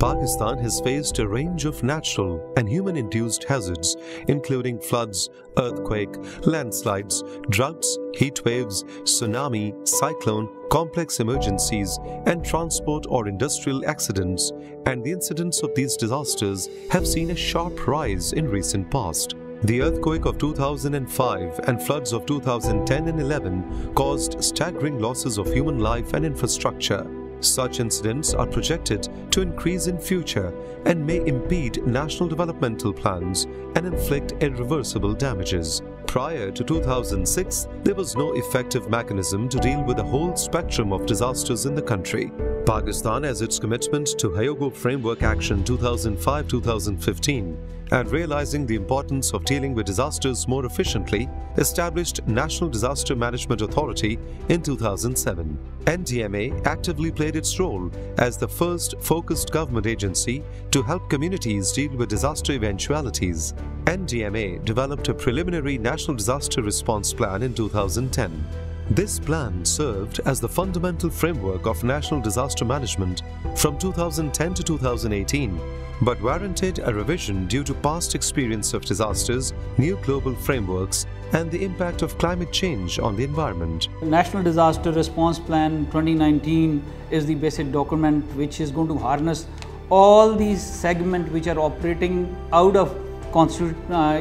Pakistan has faced a range of natural and human-induced hazards, including floods, earthquake, landslides, droughts, heat waves, tsunami, cyclone, complex emergencies, and transport or industrial accidents, and the incidents of these disasters have seen a sharp rise in recent past. The earthquake of 2005 and floods of 2010 and 11 caused staggering losses of human life and infrastructure. Such incidents are projected to increase in future and may impede national developmental plans and inflict irreversible damages. Prior to 2006, there was no effective mechanism to deal with the whole spectrum of disasters in the country. Pakistan, as its commitment to Hyogo Framework Action 2005-2015 and realizing the importance of dealing with disasters more efficiently, established National Disaster Management Authority in 2007. NDMA actively played its role as the first focused government agency to help communities deal with disaster eventualities. NDMA developed a preliminary National Disaster Response Plan in 2010. This plan served as the fundamental framework of national disaster management from 2010 to 2018, but warranted a revision due to past experience of disasters, new global frameworks, and the impact of climate change on the environment. National Disaster Response Plan 2019 is the basic document which is going to harness all these segments which are operating out of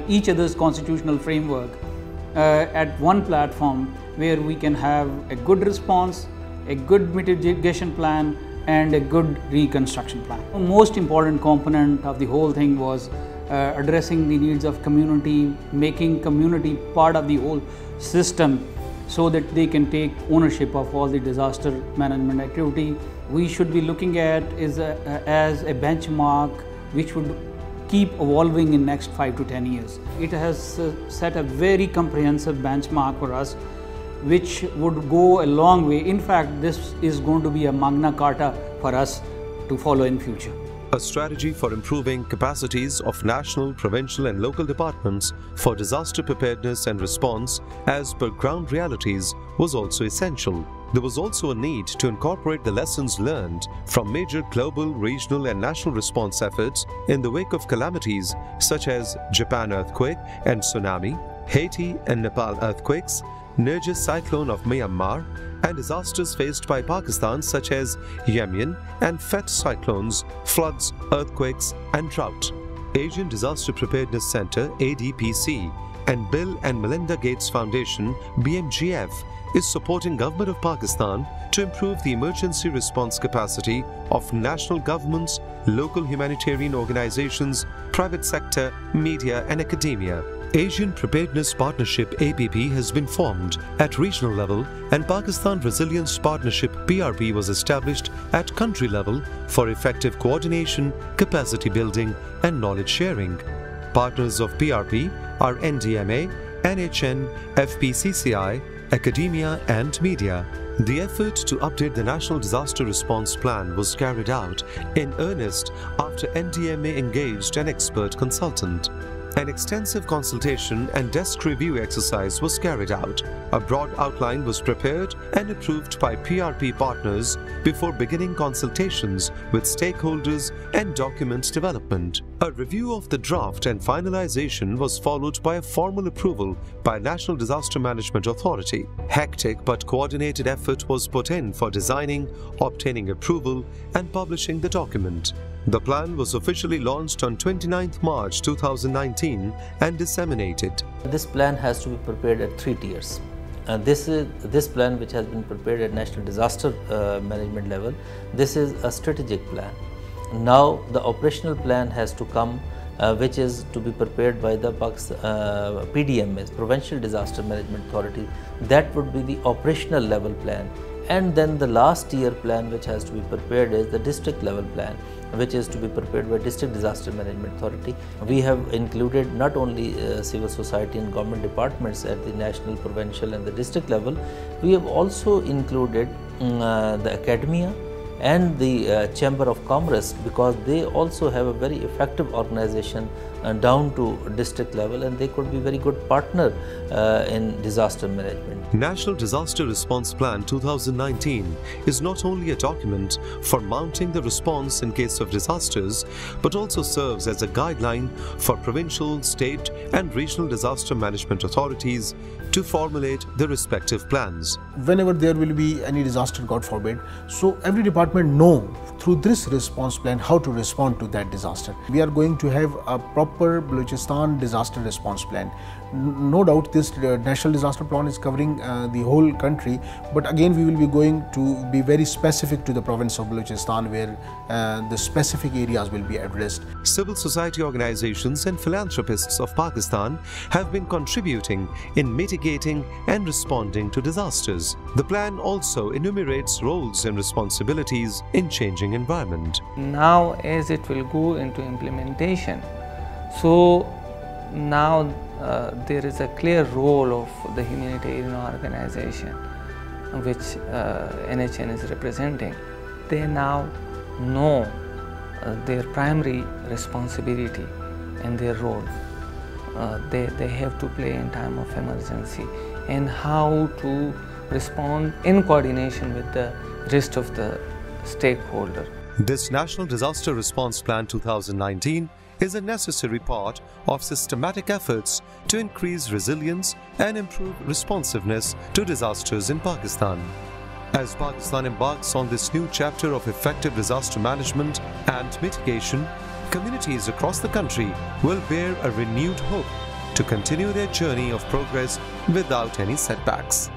each other's constitutional framework at one platform, where we can have a good response, a good mitigation plan, and a good reconstruction plan. The most important component of the whole thing was addressing the needs of community, making community part of the whole system so that they can take ownership of all the disaster management activity. We should be looking at as a benchmark which would keep evolving in next 5 to 10 years. It has set a very comprehensive benchmark for us, which would go a long way. In fact, this is going to be a Magna Carta for us to follow in future. A strategy for improving capacities of national, provincial and local departments for disaster preparedness and response as per ground realities was also essential. There was also a need to incorporate the lessons learned from major global, regional and national response efforts in the wake of calamities such as Japan earthquake and tsunami, Haiti and Nepal earthquakes, Nerja cyclone of Myanmar, and disasters faced by Pakistan such as Yemen and Fet cyclones, floods, earthquakes and drought. Asian Disaster Preparedness Center (ADPC) and Bill and Melinda Gates Foundation (BMGF) is supporting Government of Pakistan to improve the emergency response capacity of national governments, local humanitarian organizations, private sector, media and academia. Asian Preparedness Partnership (APP) has been formed at regional level, and Pakistan Resilience Partnership (PRP) was established at country level for effective coordination, capacity building and knowledge sharing. Partners of PRP are NDMA, NHN, FPCCI, academia and media. The effort to update the National Disaster Response Plan was carried out in earnest after NDMA engaged an expert consultant. An extensive consultation and desk review exercise was carried out. A broad outline was prepared and approved by PRP partners before beginning consultations with stakeholders and document development. A review of the draft and finalization was followed by a formal approval by National Disaster Management Authority. Hectic but coordinated effort was put in for designing, obtaining approval and publishing the document. The plan was officially launched on 29th March 2019 and disseminated. This plan has to be prepared at 3 tiers. This plan, which has been prepared at National Disaster Management level, this is a strategic plan. Now the operational plan has to come, which is to be prepared by the PDMS, Provincial Disaster Management Authority. That would be the operational level plan. And then the last tier plan which has to be prepared is the district level plan, which is to be prepared by District Disaster Management Authority. We have included not only civil society and government departments at the national, provincial and the district level, we have also included the academia and the Chamber of Commerce, because they also have a very effective organization down to district level, and they could be very good partner in disaster management. National Disaster Response Plan 2019 is not only a document for mounting the response in case of disasters, but also serves as a guideline for provincial, state and regional disaster management authorities to formulate their respective plans. Whenever there will be any disaster, God forbid, so every department know through this response plan how to respond to that disaster. We are going to have a proper Balochistan disaster response plan. No doubt this national disaster plan is covering the whole country, but again we will be going to be very specific to the province of Balochistan, where the specific areas will be addressed. Civil society organizations and philanthropists of Pakistan have been contributing in mitigating and responding to disasters. The plan also enumerates roles and responsibilities in changing environment. Now as it will go into implementation, so now there is a clear role of the humanitarian organization which NHN is representing. They now know their primary responsibility and their role they have to play in time of emergency, and how to respond in coordination with the rest of the stakeholder. This National Disaster Response Plan 2019 is a necessary part of systematic efforts to increase resilience and improve responsiveness to disasters in Pakistan. As Pakistan embarks on this new chapter of effective disaster management and mitigation, communities across the country will bear a renewed hope to continue their journey of progress without any setbacks.